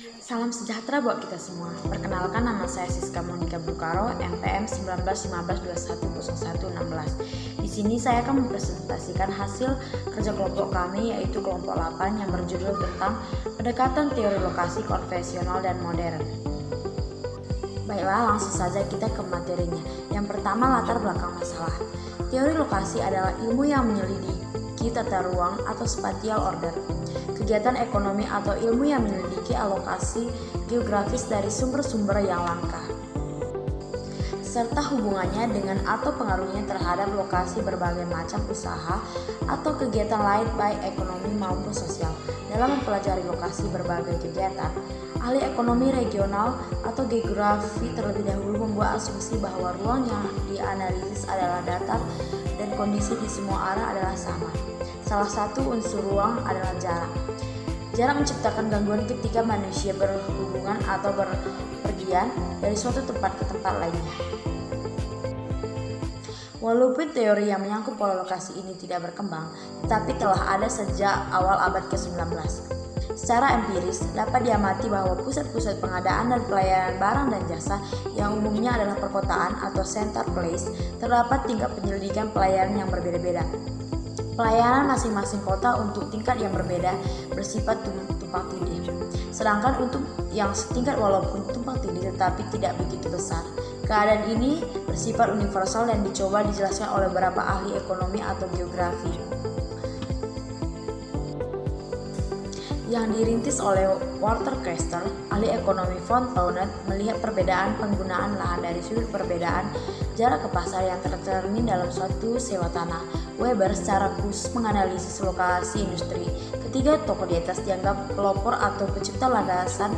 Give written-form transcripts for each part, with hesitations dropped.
Salam sejahtera buat kita semua. Perkenalkan, nama saya Siska Monika Bukaro, MPM 1915210116. Di sini saya akan mempresentasikan hasil kerja kelompok kami, yaitu kelompok 8 yang berjudul tentang pendekatan teori lokasi konvensional dan modern. Baiklah, langsung saja kita ke materinya. Yang pertama, latar belakang masalah. Teori lokasi adalah ilmu yang menyelidiki tata ruang atau spatial order, kegiatan ekonomi atau ilmu yang menyelidiki alokasi geografis dari sumber-sumber yang langka, serta hubungannya dengan atau pengaruhnya terhadap lokasi berbagai macam usaha atau kegiatan lain baik ekonomi maupun sosial. Dalam mempelajari lokasi berbagai kegiatan, ahli ekonomi regional atau geografi terlebih dahulu membuat asumsi bahwa ruang yang dianalisis adalah datar dan kondisi di semua arah adalah sama. Salah satu unsur ruang adalah jarak. Jarak menciptakan gangguan ketika manusia berhubungan atau berpergian dari suatu tempat ke tempat lainnya. Walaupun teori yang menyangkut pola lokasi ini tidak berkembang, tetapi telah ada sejak awal abad ke-19. Secara empiris, dapat diamati bahwa pusat-pusat pengadaan dan pelayanan barang dan jasa yang umumnya adalah perkotaan atau center place, terdapat tingkat penyelidikan pelayanan yang berbeda-beda. Pelayanan masing-masing kota untuk tingkat yang berbeda bersifat tumpang tindih. Sedangkan untuk yang setingkat walaupun tumpang tindih tetapi tidak begitu besar. Keadaan ini bersifat universal dan dicoba dijelaskan oleh beberapa ahli ekonomi atau geografi. Yang dirintis oleh Walter Koester, ahli ekonomi von Thaunet, melihat perbedaan penggunaan lahan dari sudut perbedaan jarak ke pasar yang tercermin dalam suatu sewa tanah. Weber secara khusus menganalisis lokasi industri. Ketiga tokoh di atas dianggap pelopor atau pencipta landasan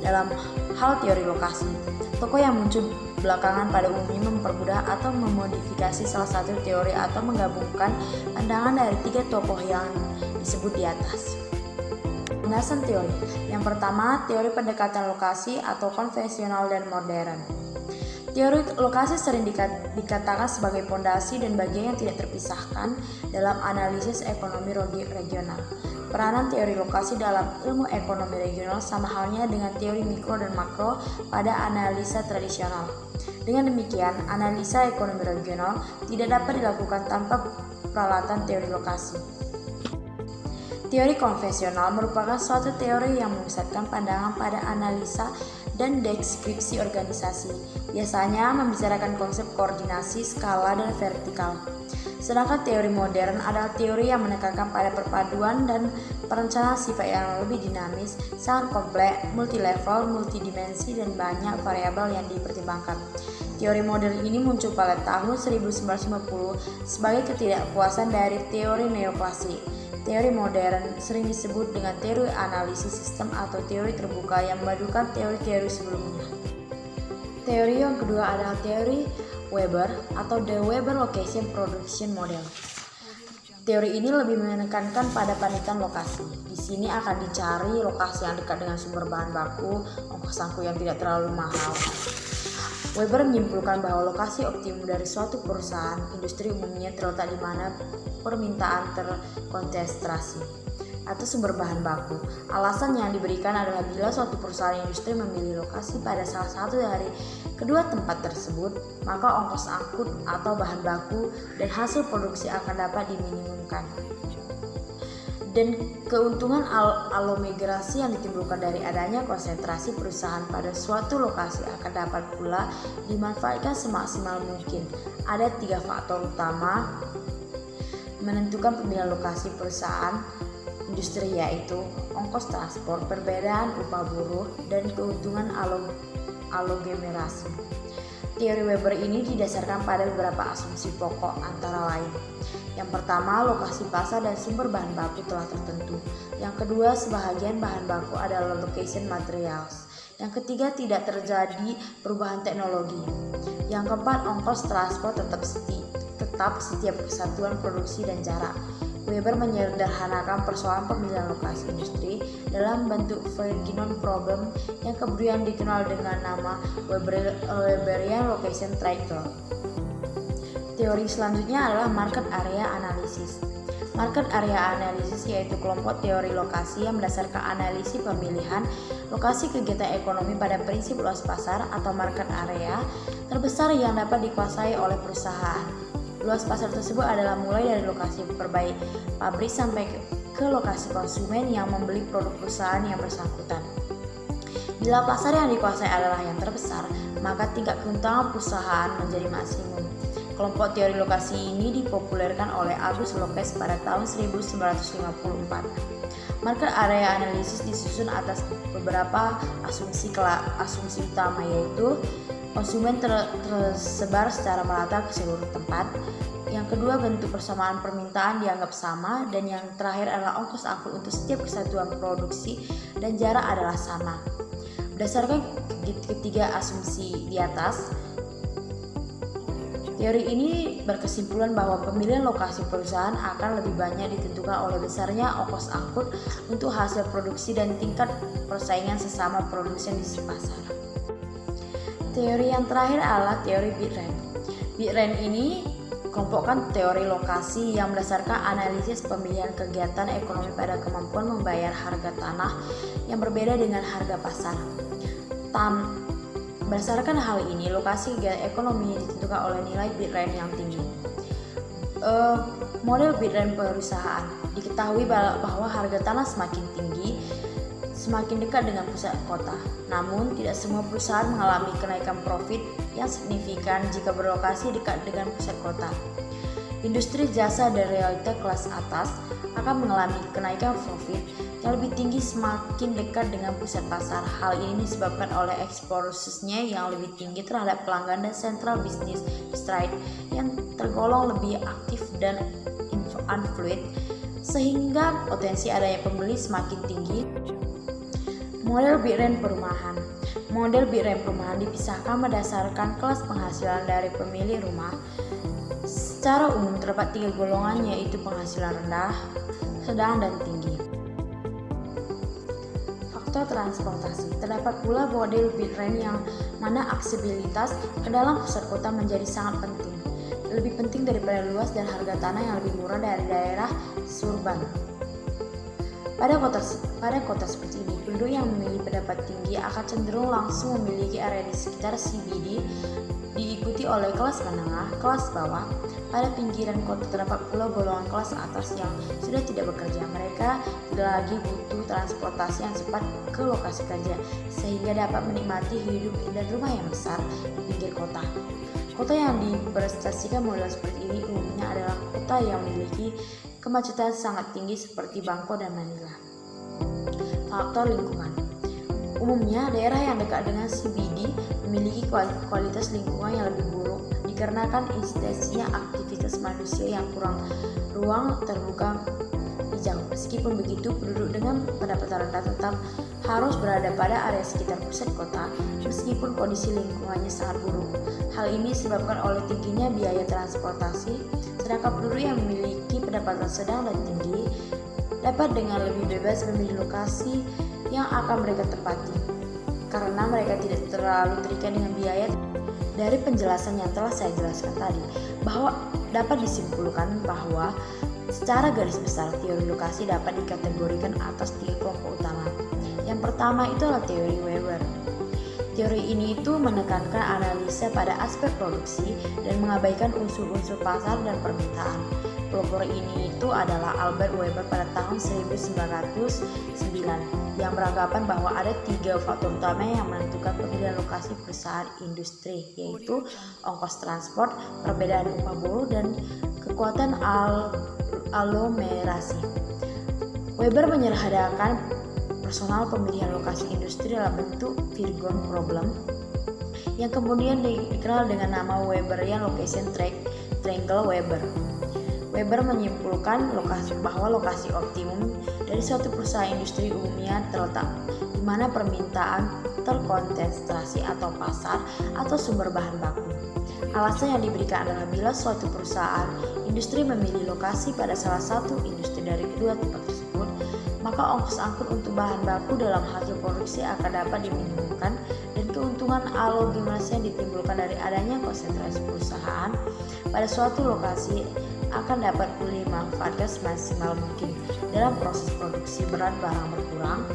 dalam hal teori lokasi. Tokoh yang muncul belakangan pada umumnya mempermudah atau memodifikasi salah satu teori atau menggabungkan pandangan dari tiga tokoh yang disebut di atas. Landasan teori. Yang pertama, teori pendekatan lokasi atau konvensional dan modern. Teori lokasi sering dikatakan sebagai fondasi dan bagian yang tidak terpisahkan dalam analisis ekonomi regional. Peranan teori lokasi dalam ilmu ekonomi regional sama halnya dengan teori mikro dan makro pada analisa tradisional. Dengan demikian, analisa ekonomi regional tidak dapat dilakukan tanpa peralatan teori lokasi. Teori konvensional merupakan suatu teori yang memusatkan pandangan pada analisa dan deskripsi organisasi. Biasanya membicarakan konsep koordinasi, skala, dan vertikal. Sedangkan teori modern adalah teori yang menekankan pada perpaduan dan perencanaan sifat yang lebih dinamis, sangat kompleks, multilevel, multidimensi, dan banyak variabel yang dipertimbangkan. Teori modern ini muncul pada tahun 1950 sebagai ketidakpuasan dari teori neoklasik. Teori modern sering disebut dengan teori analisis sistem atau teori terbuka yang memadukan teori-teori sebelumnya. Teori yang kedua adalah teori Weber atau The Weber Location Production Model. Teori ini lebih menekankan pada panitan lokasi. Di sini akan dicari lokasi yang dekat dengan sumber bahan baku, ongkos angkut yang tidak terlalu mahal. Weber menyimpulkan bahwa lokasi optimum dari suatu perusahaan industri umumnya terletak di mana permintaan terkonsentrasi atau sumber bahan baku. Alasan yang diberikan adalah bila suatu perusahaan industri memilih lokasi pada salah satu dari kedua tempat tersebut, maka ongkos angkut atau bahan baku dan hasil produksi akan dapat diminimumkan. Dan keuntungan alomigrasi yang ditimbulkan dari adanya konsentrasi perusahaan pada suatu lokasi akan dapat pula dimanfaatkan semaksimal mungkin. Ada 3 faktor utama menentukan pemilihan lokasi perusahaan industri, yaitu ongkos transport, perbedaan upah buruh, dan keuntungan alogenerasi. Teori Weber ini didasarkan pada beberapa asumsi pokok antara lain. Yang pertama, lokasi pasar dan sumber bahan baku telah tertentu. Yang kedua, sebahagian bahan baku adalah location materials. Yang ketiga, tidak terjadi perubahan teknologi. Yang keempat, ongkos transport tetap setiap kesatuan produksi dan jarak. Weber menyederhanakan persoalan pemilihan lokasi industri dalam bentuk Vergniaud Problem yang kemudian dikenal dengan nama Weberian Location Triangle. Teori selanjutnya adalah Market Area Analysis. Market area analysis yaitu kelompok teori lokasi yang berdasarkan analisis pemilihan lokasi kegiatan ekonomi pada prinsip luas pasar atau market area terbesar yang dapat dikuasai oleh perusahaan. Luas pasar tersebut adalah mulai dari lokasi pabrik sampai ke lokasi konsumen yang membeli produk perusahaan yang bersangkutan. Bila pasar yang dikuasai adalah yang terbesar, maka tingkat keuntungan perusahaan menjadi maksimum. Kelompok teori lokasi ini dipopulerkan oleh Agus Lopez pada tahun 1954. Market area analysis disusun atas beberapa asumsi utama, yaitu konsumen tersebar secara merata ke seluruh tempat. Yang kedua, bentuk persamaan permintaan dianggap sama, dan yang terakhir adalah ongkos angkut untuk setiap kesatuan produksi dan jarak adalah sama. Berdasarkan ketiga asumsi di atas, teori ini berkesimpulan bahwa pemilihan lokasi perusahaan akan lebih banyak ditentukan oleh besarnya ongkos angkut untuk hasil produksi dan tingkat persaingan sesama produsen di pasar. Teori yang terakhir adalah teori Bitrend. Bitrend ini kelompokkan teori lokasi yang berdasarkan analisis pemilihan kegiatan ekonomi pada kemampuan membayar harga tanah yang berbeda dengan harga pasar. Berdasarkan hal ini, lokasi kegiatan ekonomi ditentukan oleh nilai Bitrend yang tinggi. Model Bitrend perusahaan diketahui bahwa harga tanah semakin tinggi semakin dekat dengan pusat kota. Namun, tidak semua perusahaan mengalami kenaikan profit yang signifikan jika berlokasi dekat dengan pusat kota. Industri jasa dan realita kelas atas akan mengalami kenaikan profit yang lebih tinggi semakin dekat dengan pusat pasar. Hal ini disebabkan oleh eksposurnya yang lebih tinggi terhadap pelanggan dan sentral bisnis district yang tergolong lebih aktif dan unfluid, sehingga potensi adanya pembeli semakin tinggi. Model Bitrend perumahan. Model Bitrend perumahan dipisahkan berdasarkan kelas penghasilan dari pemilik rumah. Secara umum terdapat 3 golongan, yaitu penghasilan rendah, sedang, dan tinggi. Faktor transportasi. Terdapat pula model Bitrend yang mana aksesibilitas ke dalam pusat kota menjadi sangat penting. Lebih penting daripada luas dan harga tanah yang lebih murah dari daerah suburban. Pada kota seperti ini, penduduk yang memiliki pendapat tinggi akan cenderung langsung memiliki area di sekitar CBD, diikuti oleh kelas menengah, kelas bawah. Pada pinggiran kota terdapat pula golongan kelas atas yang sudah tidak bekerja. Mereka tidak lagi butuh transportasi yang cepat ke lokasi kerja, sehingga dapat menikmati hidup dan rumah yang besar di pinggir kota. Kota yang dipresentasikan model seperti ini umumnya adalah kota yang memiliki kemacetan sangat tinggi seperti Bangkok dan Manila. Faktor lingkungan. Umumnya, daerah yang dekat dengan CBD memiliki kualitas lingkungan yang lebih buruk dikarenakan intensitasnya aktivitas manusia yang kurang ruang terbuka hijau. Meskipun begitu, penduduk dengan pendapatan rendah tetap harus berada pada area sekitar pusat kota meskipun kondisi lingkungannya sangat buruk. Hal ini disebabkan oleh tingginya biaya transportasi, sedangkan penduduk yang memiliki pendapatan sedang dan tinggi dapat dengan lebih bebas memilih lokasi yang akan mereka tempati karena mereka tidak terlalu terikat dengan biaya. Dari penjelasan yang telah saya jelaskan tadi, bahwa dapat disimpulkan bahwa secara garis besar teori lokasi dapat dikategorikan atas 3 kelompok utama. Yang pertama itu adalah teori Weber. Teori ini itu menekankan analisa pada aspek produksi dan mengabaikan unsur-unsur pasar dan permintaan. Pelopor ini itu adalah Albert Weber pada tahun 1909 yang beranggapan bahwa ada 3 faktor utama yang menentukan pemilihan lokasi perusahaan industri, yaitu ongkos transport, perbedaan upah buruh, dan kekuatan aglomerasi. Weber menyederhanakan personal pemilihan lokasi industri dalam bentuk Virgon problem yang kemudian dikenal dengan nama Weberian Location Triangle Weber. Weber menyimpulkan bahwa lokasi optimum dari suatu perusahaan industri umumnya terletak di mana permintaan terkonsentrasi atau pasar atau sumber bahan baku. Alasan yang diberikan adalah bila suatu perusahaan industri memilih lokasi pada salah satu industri dari kedua tempat tersebut, maka ongkos angkut untuk bahan baku dalam hasil produksi akan dapat diminimumkan dan Keuntungan alogenasi yang ditimbulkan dari adanya konsentrasi perusahaan pada suatu lokasi akan dapat dimanfaatkan semaksimal mungkin. Dalam proses produksi berat barang berkurang,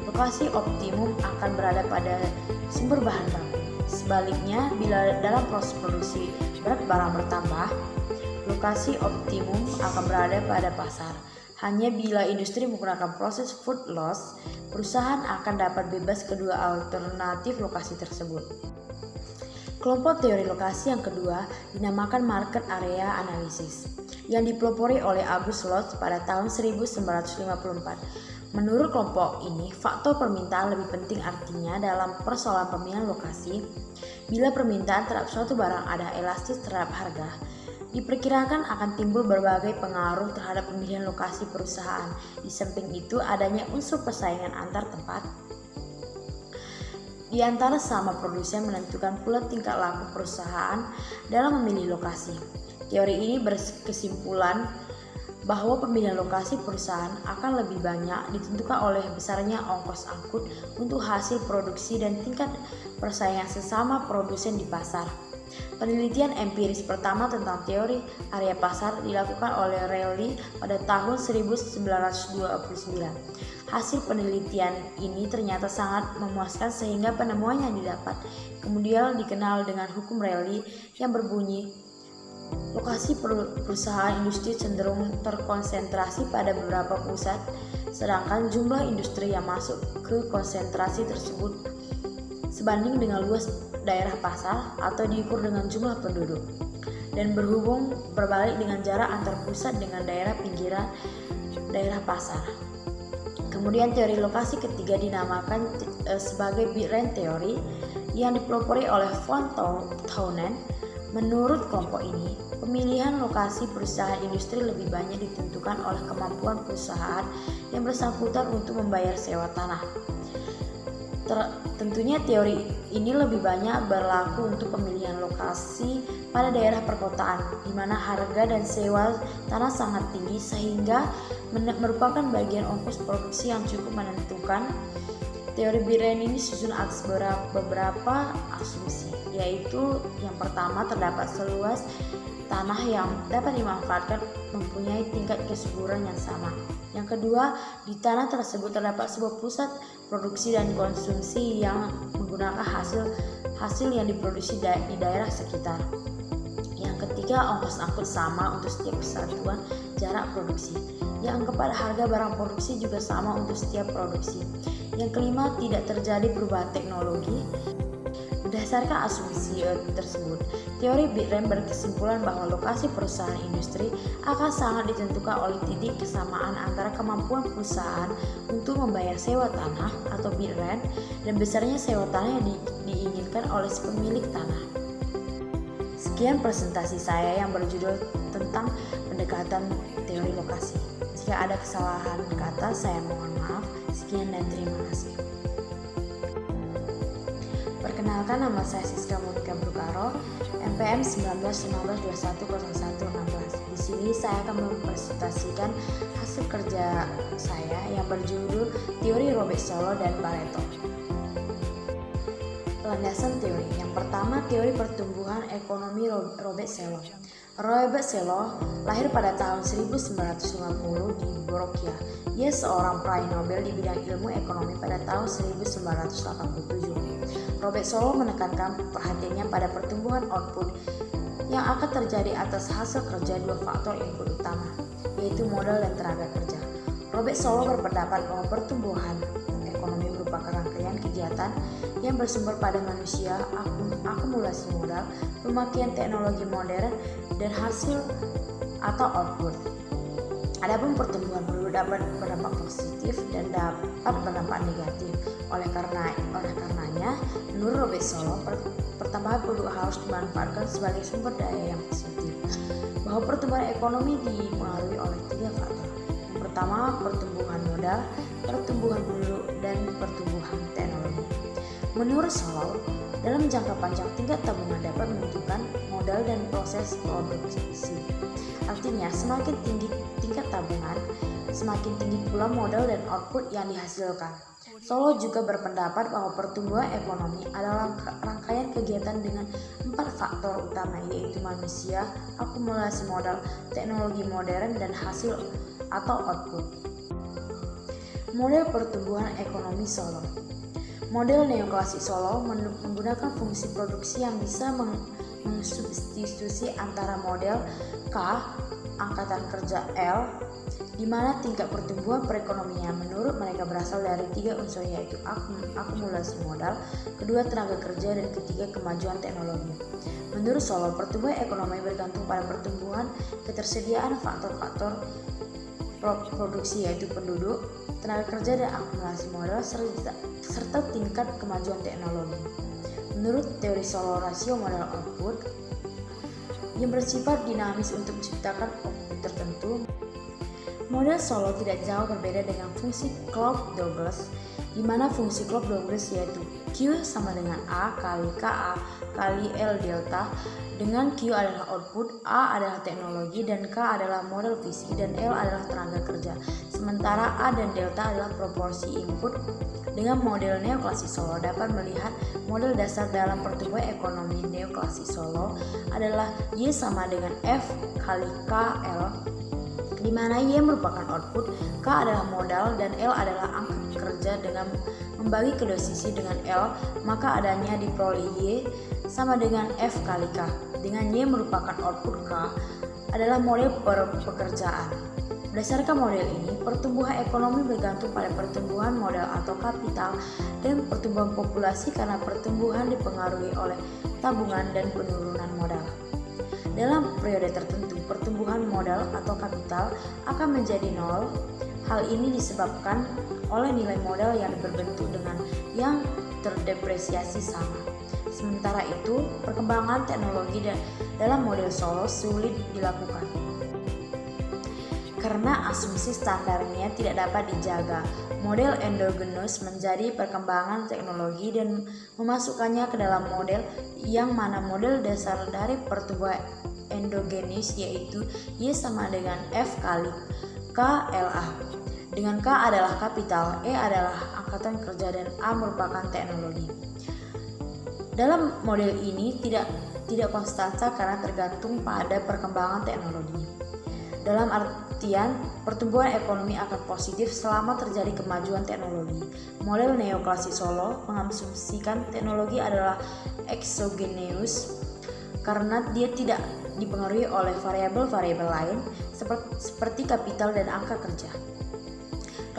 lokasi optimum akan berada pada sumber bahan baku. Sebaliknya, bila dalam proses produksi berat barang bertambah, lokasi optimum akan berada pada pasar. Hanya bila industri menggunakan proses food loss, perusahaan akan dapat bebas kedua alternatif lokasi tersebut. Kelompok teori lokasi yang kedua dinamakan market area analysis, yang dipelopori oleh August Lotz pada tahun 1954. Menurut kelompok ini, faktor permintaan lebih penting, artinya dalam persoalan pemilihan lokasi, bila permintaan terhadap suatu barang ada elastis terhadap harga, diperkirakan akan timbul berbagai pengaruh terhadap pemilihan lokasi perusahaan. Di samping itu, adanya unsur persaingan antar tempat di antara sama produsen menentukan pula tingkat laku perusahaan dalam memilih lokasi. Teori ini berkesimpulan bahwa pemilihan lokasi perusahaan akan lebih banyak ditentukan oleh besarnya ongkos angkut untuk hasil produksi dan tingkat persaingan sesama produsen di pasar. Penelitian empiris pertama tentang teori area pasar dilakukan oleh Reilly pada tahun 1929. Hasil penelitian ini ternyata sangat memuaskan sehingga penemuan yang didapat kemudian dikenal dengan hukum Reilly yang berbunyi, lokasi perusahaan industri cenderung terkonsentrasi pada beberapa pusat, sedangkan jumlah industri yang masuk ke konsentrasi tersebut sebanding dengan luas daerah pasar atau diukur dengan jumlah penduduk, dan berhubung berbalik dengan jarak antar pusat dengan daerah pinggiran daerah pasar. Kemudian teori lokasi ketiga dinamakan sebagai Big Rent Theory yang dipelopori oleh von Thaunen. Menurut kelompok ini, pemilihan lokasi perusahaan industri lebih banyak ditentukan oleh kemampuan perusahaan yang bersangkutan untuk membayar sewa tanah. Tentunya teori ini lebih banyak berlaku untuk pemilihan lokasi pada daerah perkotaan, di mana harga dan sewa tanah sangat tinggi sehingga merupakan bagian ongkos produksi yang cukup menentukan. Teori Biren ini disusun atas beberapa asumsi, yaitu yang pertama, terdapat seluas tanah yang dapat dimanfaatkan mempunyai tingkat kesuburan yang sama. Yang kedua, di tanah tersebut terdapat sebuah pusat produksi dan konsumsi yang menggunakan hasil yang diproduksi di daerah sekitar. Yang ketiga, ongkos angkut sama untuk setiap kesatuan jarak produksi. Yang keempat, harga barang produksi juga sama untuk setiap produksi. Yang kelima, tidak terjadi perubahan teknologi. Berdasarkan asumsi tersebut, teori Biren berkesimpulan bahwa lokasi perusahaan industri akan sangat ditentukan oleh titik kesamaan antara kemampuan perusahaan untuk membayar sewa tanah atau bid rent dan besarnya sewa tanah yang diinginkan oleh si pemilik tanah. Sekian presentasi saya yang berjudul tentang pendekatan teori lokasi. Jika ada kesalahan kata, saya mohon maaf. Sekian dan terima kasih. Perkenalkan, nama saya Siska Monika Brukaro, NPM 1915210116. Di sini saya akan mempresentasikan hasil kerja saya yang berjudul Teori Robert Solow dan Pareto. Landasan teori. Yang pertama, teori pertumbuhan ekonomi Robert Solow. Robert Solow lahir pada tahun 1950 di Borokya. Ia seorang peraih Nobel di bidang ilmu ekonomi pada tahun 1987. Robert Solow menekankan perhatiannya pada pertumbuhan output yang akan terjadi atas hasil kerja dua faktor input utama, yaitu modal dan tenaga kerja. Robert Solow berpendapat bahwa pertumbuhan ekonomi merupakan rangkaian kegiatan yang bersumber pada manusia, akumulasi modal, pemakaian teknologi modern, dan hasil atau output. Adapun pertumbuhan penduduk dapat berdampak positif dan dapat berdampak negatif. Oleh karenanya, menurut Robert Solow, pertambahan penduduk harus dimanfaatkan sebagai sumber daya yang positif. Bahwa pertumbuhan ekonomi dipengaruhi oleh tiga faktor. Yang pertama, pertumbuhan modal, pertumbuhan penduduk, dan pertumbuhan teknologi. Menurut Solow, dalam jangka panjang tingkat tabungan dapat menentukan modal dan proses produksi. Artinya, semakin tinggi tingkat tabungan, semakin tinggi pula modal dan output yang dihasilkan. Solow juga berpendapat bahwa pertumbuhan ekonomi adalah rangkaian kegiatan dengan 4 faktor utama, yaitu manusia, akumulasi modal, teknologi modern, dan hasil atau output. Model pertumbuhan ekonomi Solow. Model neoklasik Solow menggunakan fungsi produksi yang bisa mensubstitusi antara model K, angkatan kerja L, di mana tingkat pertumbuhan perekonomian menurut mereka berasal dari 3 unsur, yaitu akumulasi modal, kedua tenaga kerja, dan ketiga kemajuan teknologi. Menurut Solow, pertumbuhan ekonomi bergantung pada pertumbuhan ketersediaan faktor-faktor produksi, yaitu penduduk, tenaga kerja, dan akumulasi modal, serta tingkat kemajuan teknologi. Menurut teori Solow, rasio modal output yang bersifat dinamis untuk menciptakan output tertentu. Model Solow tidak jauh berbeda dengan fungsi Claude-Douglas, di mana fungsi Claude-Douglas yaitu Q sama dengan A kali KA kali L delta, dengan Q adalah output, A adalah teknologi, dan K adalah modal fisik, dan L adalah tenaga kerja. Sementara A dan delta adalah proporsi input. Dengan model neoklasik Solow dapat melihat model dasar dalam pertumbuhan ekonomi neoklasik Solow adalah Y sama dengan F kali KL, di mana Y merupakan output, K adalah modal, dan L adalah angka kerja. Dengan membagi kedua sisi dengan L, maka adanya diperoleh Y sama dengan F kali K. Dengan Y merupakan output, K adalah model pekerjaan. Berdasarkan model ini, pertumbuhan ekonomi bergantung pada pertumbuhan modal atau kapital dan pertumbuhan populasi, karena pertumbuhan dipengaruhi oleh tabungan dan penurunan modal. Dalam periode tertentu, pertumbuhan modal atau kapital akan menjadi nol. Hal ini disebabkan oleh nilai modal yang berbentuk dengan yang terdepresiasi sama. Sementara itu, perkembangan teknologi dalam model Solow sulit dilakukan karena asumsi standarnya tidak dapat dijaga. Model endogenous menjadi perkembangan teknologi dan memasukkannya ke dalam model, yang mana model dasar dari pertumbuhan endogenis yaitu Y sama dengan F kali KLA, dengan K adalah kapital, E adalah angkatan kerja, dan A merupakan teknologi. Dalam model ini tidak konstansa karena tergantung pada perkembangan teknologi. Dalam artian, pertumbuhan ekonomi akan positif selama terjadi kemajuan teknologi. Model neoklasik Solow mengasumsikan teknologi adalah exogenous karena dia tidak dipengaruhi oleh variabel-variabel lain seperti kapital dan angka kerja.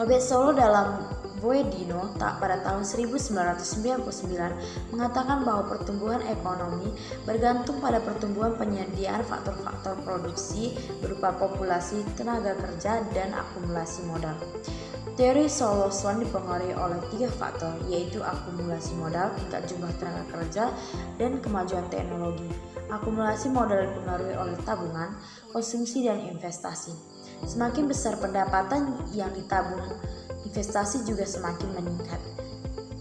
Robert Solow dalam Boedino pada tahun 1999 mengatakan bahwa pertumbuhan ekonomi bergantung pada pertumbuhan penyediaan faktor-faktor produksi berupa populasi, tenaga kerja, dan akumulasi modal. Teori Solow-Swan dipengaruhi oleh 3 faktor, yaitu akumulasi modal, tingkat jumlah tenaga kerja, dan kemajuan teknologi. Akumulasi modal dipengaruhi oleh tabungan, konsumsi, dan investasi. Semakin besar pendapatan yang ditabung, investasi juga semakin meningkat.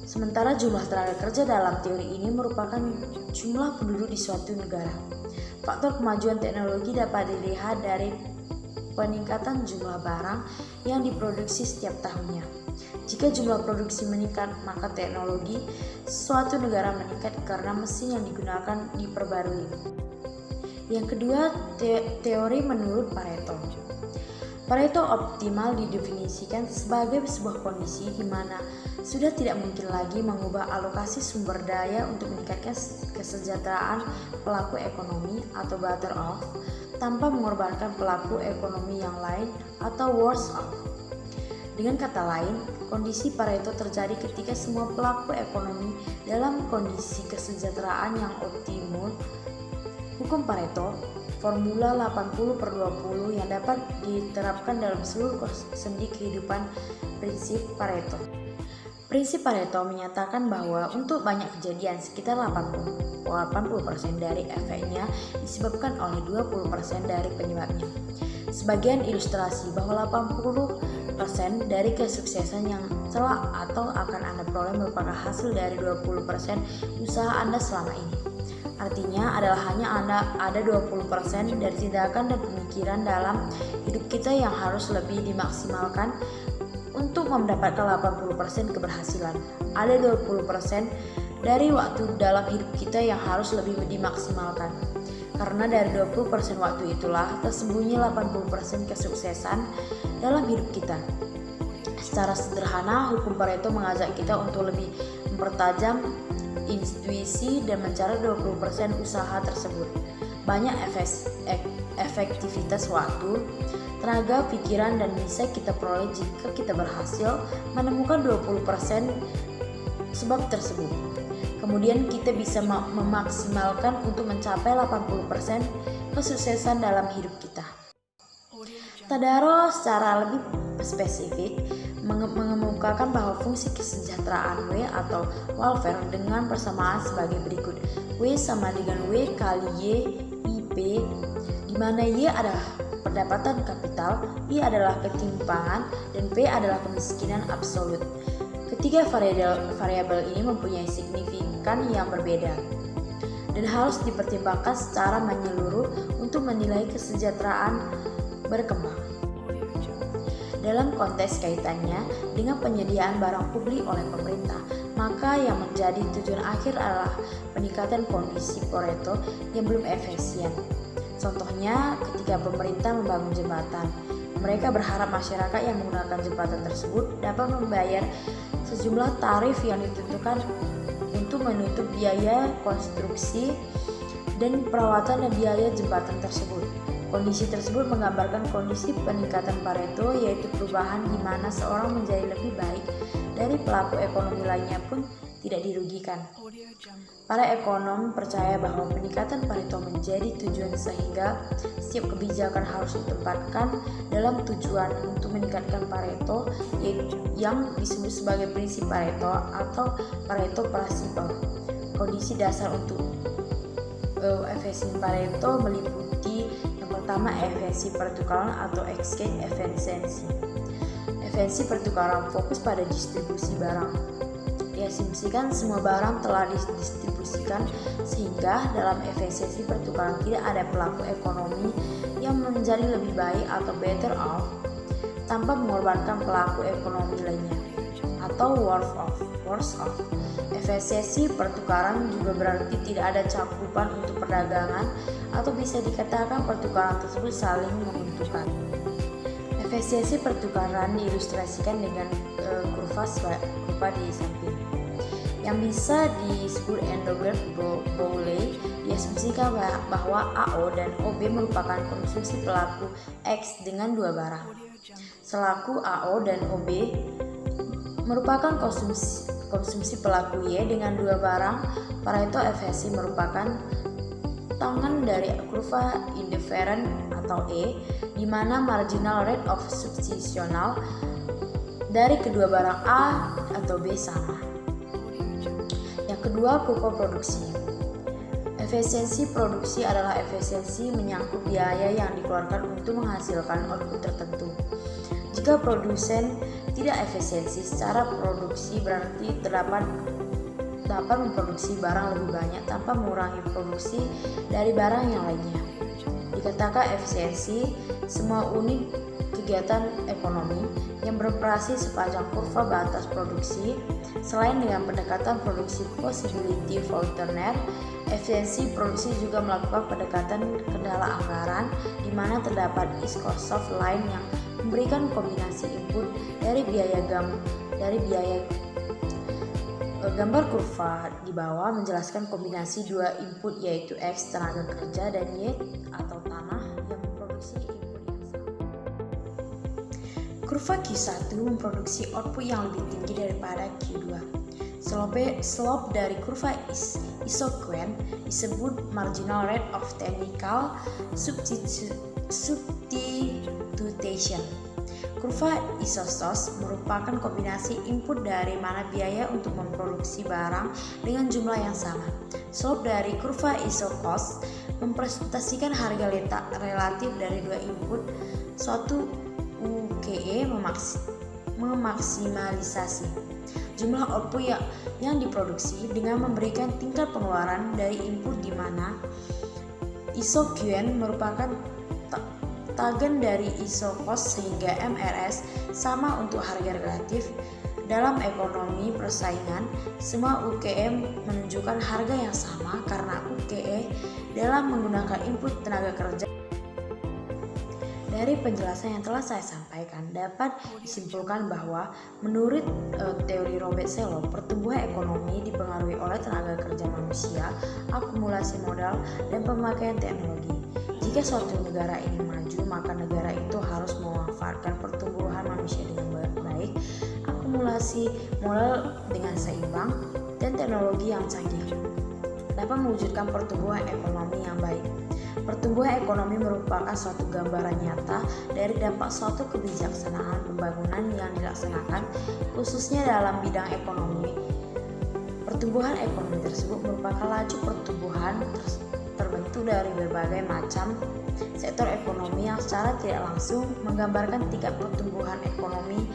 Sementara jumlah tenaga kerja dalam teori ini merupakan jumlah penduduk di suatu negara. Faktor kemajuan teknologi dapat dilihat dari peningkatan jumlah barang yang diproduksi setiap tahunnya. Jika jumlah produksi meningkat, maka teknologi suatu negara meningkat karena mesin yang digunakan diperbarui. Yang kedua, teori menurut Pareto. Pareto optimal didefinisikan sebagai sebuah kondisi di mana sudah tidak mungkin lagi mengubah alokasi sumber daya untuk meningkatkan kesejahteraan pelaku ekonomi atau better off tanpa mengorbankan pelaku ekonomi yang lain atau worse off. Dengan kata lain, kondisi Pareto terjadi ketika semua pelaku ekonomi dalam kondisi kesejahteraan yang optimal. Hukum Pareto, formula 80/20 yang dapat diterapkan dalam seluruh sendi kehidupan. Prinsip Pareto. Prinsip Pareto menyatakan bahwa untuk banyak kejadian, sekitar 80% dari efeknya disebabkan oleh 20% dari penyebabnya. Sebagian ilustrasi bahwa 80% dari kesuksesan yang telah atau akan Anda peroleh merupakan hasil dari 20% usaha Anda selama ini. Artinya adalah hanya ada 20% dari tindakan dan pemikiran dalam hidup kita yang harus lebih dimaksimalkan untuk mendapatkan 80% keberhasilan. Ada 20% dari waktu dalam hidup kita yang harus lebih dimaksimalkan. Karena dari 20% waktu itulah tersembunyi 80% kesuksesan dalam hidup kita. Secara sederhana, hukum Pareto mengajak kita untuk lebih mempertajam intuisi dan mencari 20% usaha tersebut. Banyak efektivitas waktu, tenaga, pikiran, dan bisa kita peroleh jika kita berhasil menemukan 20% sebab tersebut. Kemudian kita bisa memaksimalkan untuk mencapai 80% kesuksesan dalam hidup kita. Tadaro secara lebih spesifik mengemukakan bahwa fungsi kesejahteraan W atau welfare dengan persamaan sebagai berikut. W sama dengan W kali Y IP, di mana Y adalah pendapatan kapital, I adalah ketimpangan, dan P adalah kemiskinan absolut. Ketiga variabel ini mempunyai signifikan yang berbeda dan harus dipertimbangkan secara menyeluruh untuk menilai kesejahteraan berkembang. Dalam konteks kaitannya dengan penyediaan barang publik oleh pemerintah, maka yang menjadi tujuan akhir adalah peningkatan kondisi Pareto yang belum efisien. Contohnya, ketika pemerintah membangun jembatan, mereka berharap masyarakat yang menggunakan jembatan tersebut dapat membayar sejumlah tarif yang ditentukan untuk menutup biaya konstruksi dan perawatan dan biaya jembatan tersebut. Kondisi tersebut menggambarkan kondisi peningkatan Pareto, yaitu perubahan di mana seorang menjadi lebih baik dari pelaku ekonomi lainnya pun tidak dirugikan. Para ekonom percaya bahwa peningkatan Pareto menjadi tujuan sehingga setiap kebijakan harus ditempatkan dalam tujuan untuk meningkatkan Pareto, yang disebut sebagai prinsip Pareto atau Pareto Principle. Kondisi dasar untuk efisiensi Pareto meliputi pertama, efisiensi pertukaran atau exchange efficiency. Efisiensi pertukaran fokus pada distribusi barang. Diasumsikan semua barang telah didistribusikan sehingga dalam efisiensi pertukaran tidak ada pelaku ekonomi yang menjadi lebih baik atau better off tanpa mengorbankan pelaku ekonomi lainnya atau worse off. Efisiensi pertukaran juga berarti tidak ada cakupan untuk perdagangan atau bisa dikatakan pertukaran tersebut saling menguntungkan. Efisiensi pertukaran diilustrasikan dengan kurva di samping yang bisa disebut endogrammed Bowley. Diasumsikan bahwa AO dan OB merupakan konsumsi pelaku X dengan dua barang, selaku AO dan OB merupakan konsumsi pelaku Y dengan dua barang. Pareto efisiensi merupakan tangan dari kurva indifferent atau E, di mana marginal rate of substitutional dari kedua barang A atau B sama. Yang kedua, kurva produksi. Efisiensi produksi adalah efisiensi menyangkut biaya yang dikeluarkan untuk menghasilkan output tertentu. Jika produsen tidak efisiensi secara produksi, berarti dapat memproduksi barang lebih banyak tanpa mengurangi produksi dari barang yang lainnya. Dikatakan efisiensi semua unit kegiatan ekonomi yang beroperasi sepanjang kurva batas produksi. Selain dengan pendekatan produksi possibility Faulkner, efisiensi produksi juga melakukan pendekatan kendala anggaran, di mana terdapat cost of line yang memberikan kombinasi input dari biaya gambar kurva di bawah menjelaskan kombinasi dua input, yaitu X tenaga kerja dan Y atau tanah yang memproduksi input yang sama. Kurva Q1 memproduksi output yang lebih tinggi daripada Q2. Slope dari kurva isoquant disebut marginal rate of technical substitution. Kurva isostosis merupakan kombinasi input dari mana biaya untuk memproduksi barang dengan jumlah yang sama. Slope dari kurva isocost mempresentasikan harga relatif dari dua input. Suatu UKE memaksimalisasi jumlah output yang diproduksi dengan memberikan tingkat pengeluaran dari input, di mana isoquant merupakan kontagen dari ISO cost hingga MRS sama untuk harga relatif. Dalam ekonomi persaingan, semua UKM menunjukkan harga yang sama karena UKE dalam menggunakan input tenaga kerja. Dari penjelasan yang telah saya sampaikan, dapat disimpulkan bahwa menurut teori Robert Solow, pertumbuhan ekonomi dipengaruhi oleh tenaga kerja manusia, akumulasi modal, dan pemakaian teknologi. Jika suatu negara ingin maju, maka negara itu harus memanfaatkan pertumbuhan manusia dengan baik, akumulasi modal dengan seimbang, dan teknologi yang canggih dapat mewujudkan pertumbuhan ekonomi yang baik. Pertumbuhan ekonomi merupakan suatu gambaran nyata dari dampak suatu kebijaksanaan pembangunan yang dilaksanakan, khususnya dalam bidang ekonomi. Pertumbuhan ekonomi tersebut merupakan laju pertumbuhan terbentuk dari berbagai macam sektor ekonomi yang secara tidak langsung menggambarkan tingkat pertumbuhan ekonomi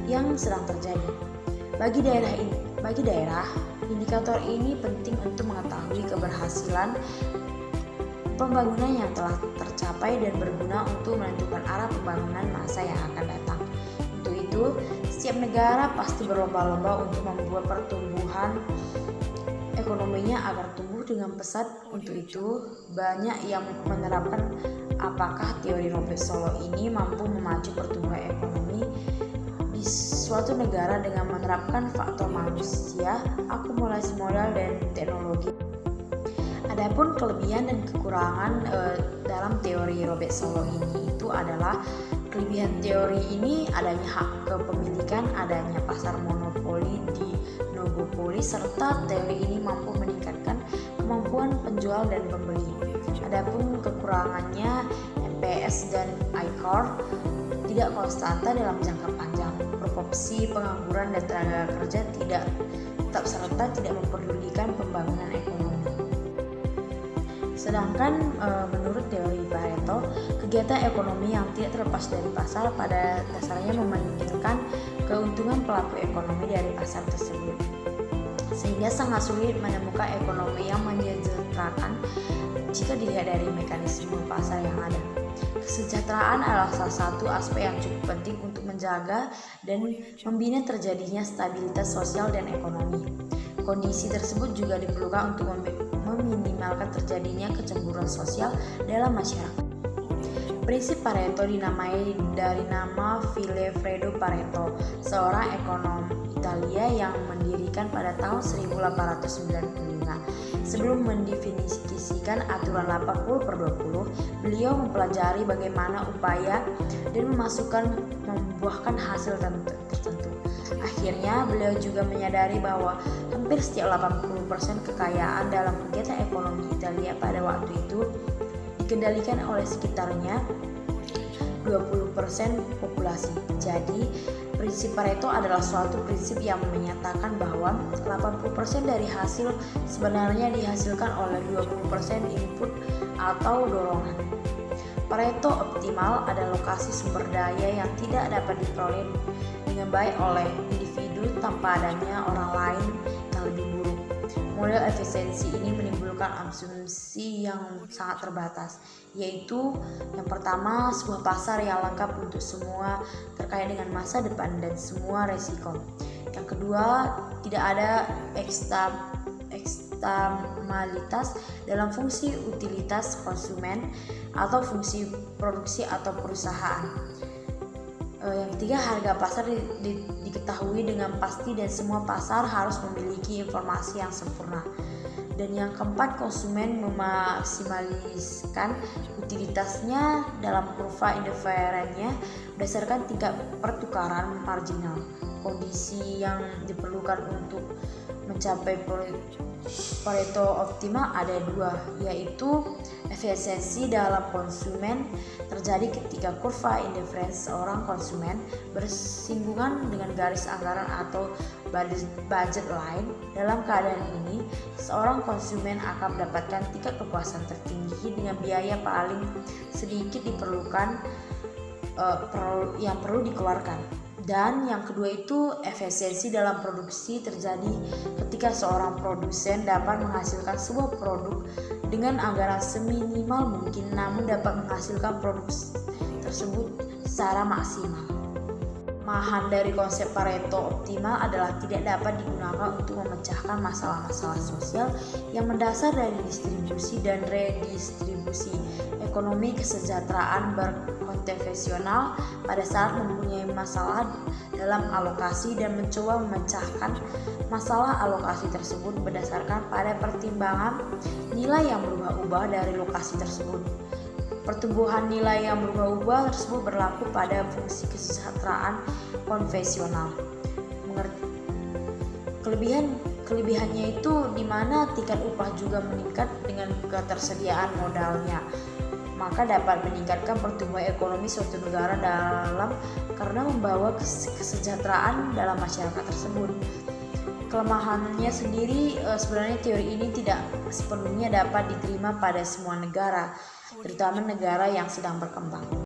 yang sedang terjadi. Bagi daerah, indikator ini penting untuk mengetahui keberhasilan pembangunan yang telah tercapai dan berguna untuk menentukan arah pembangunan masa yang akan datang. Untuk itu, setiap negara pasti berlomba-lomba untuk membuat pertumbuhan ekonominya agar tumbuh dengan pesat. Untuk itu, banyak yang menerapkan apakah teori Robert Solow ini mampu memacu pertumbuhan ekonomi di suatu negara dengan menerapkan faktor manusia, akumulasi modal, dan teknologi. Adapun kelebihan dan kekurangan dalam teori Robert Solow ini itu adalah kelebihan teori ini adanya hak kepemilikan, adanya pasar monopoli di duopoli, serta teori ini mampu meningkatkan kemampuan penjual dan pembeli. Adapun kekurangannya, MPS dan ICOR tidak konstanta dalam jangka panjang, proporsi pengangguran dan tenaga kerja tidak tetap serta tidak memperdulikan pembangunan ekonomi. Sedangkan menurut teori Pareto, kegiatan ekonomi yang tidak terlepas dari pasar pada dasarnya mementingkan keuntungan pelaku ekonomi dari pasar tersebut, sehingga sangat sulit menemukan ekonomi yang mensejahterakan jika dilihat dari mekanisme pasar yang ada. Kesejahteraan adalah salah satu aspek yang cukup penting untuk menjaga dan membina terjadinya stabilitas sosial dan ekonomi. Kondisi tersebut juga diperlukan untuk meminimalkan terjadinya kecemburuan sosial dalam masyarakat. Prinsip Pareto dinamai dari nama Vilfredo Pareto, seorang ekonom Italia yang mendirikan pada tahun 1895. Sebelum mendefinisikan aturan 80/20, beliau mempelajari bagaimana upaya dan membuahkan hasil tertentu. Akhirnya, beliau juga menyadari bahwa hampir setiap 80% kekayaan dalam kegiatan ekonomi Italia pada waktu itu dikendalikan oleh sekitarnya 20% populasi. Jadi, prinsip Pareto adalah suatu prinsip yang menyatakan bahwa 80% dari hasil sebenarnya dihasilkan oleh 20% input atau dorongan. Pareto optimal adalah lokasi sumber daya yang tidak dapat diperoleh dengan baik oleh individu tanpa adanya orang lain yang lebih buruk. Model efisiensi ini menimbulkan asumsi yang sangat terbatas, yaitu yang pertama, sebuah pasar yang lengkap untuk semua terkait dengan masa depan dan semua resiko. Yang kedua, tidak ada eksternalitas dalam fungsi utilitas konsumen atau fungsi produksi atau perusahaan. Yang ketiga, harga pasar diketahui dengan pasti dan semua pasar harus memiliki informasi yang sempurna. Dan yang keempat, konsumen memaksimaliskan utilitasnya dalam kurva indiferennya berdasarkan tingkat pertukaran marginal. Kondisi yang diperlukan untuk mencapai Pareto optimal ada dua, yaitu efisiensi dalam konsumen terjadi ketika kurva indiferensi seorang konsumen bersinggungan dengan garis anggaran atau budget line. Dalam keadaan ini, seorang konsumen akan mendapatkan tingkat kepuasan tertinggi dengan biaya paling sedikit yang perlu dikeluarkan. Dan yang kedua itu efisiensi dalam produksi terjadi ketika seorang produsen dapat menghasilkan sebuah produk dengan anggaran seminimal mungkin namun dapat menghasilkan produk tersebut secara maksimal. Kelemahan dari konsep Pareto optimal adalah tidak dapat digunakan untuk memecahkan masalah-masalah sosial yang mendasar dari distribusi dan redistribusi ekonomi kesejahteraan berkonvensional pada saat mempunyai masalah dalam alokasi dan mencoba memecahkan masalah alokasi tersebut berdasarkan pada pertimbangan nilai yang berubah-ubah dari lokasi tersebut. Pertumbuhan nilai yang berubah-ubah tersebut berlaku pada fungsi kesejahteraan konvensional. Kelebihannya itu di mana tingkat upah juga meningkat dengan ketersediaan modalnya, maka dapat meningkatkan pertumbuhan ekonomi suatu negara karena membawa kesejahteraan dalam masyarakat tersebut. Kelemahannya sendiri, sebenarnya teori ini tidak sepenuhnya dapat diterima pada semua negara, terutama negara yang sedang berkembang.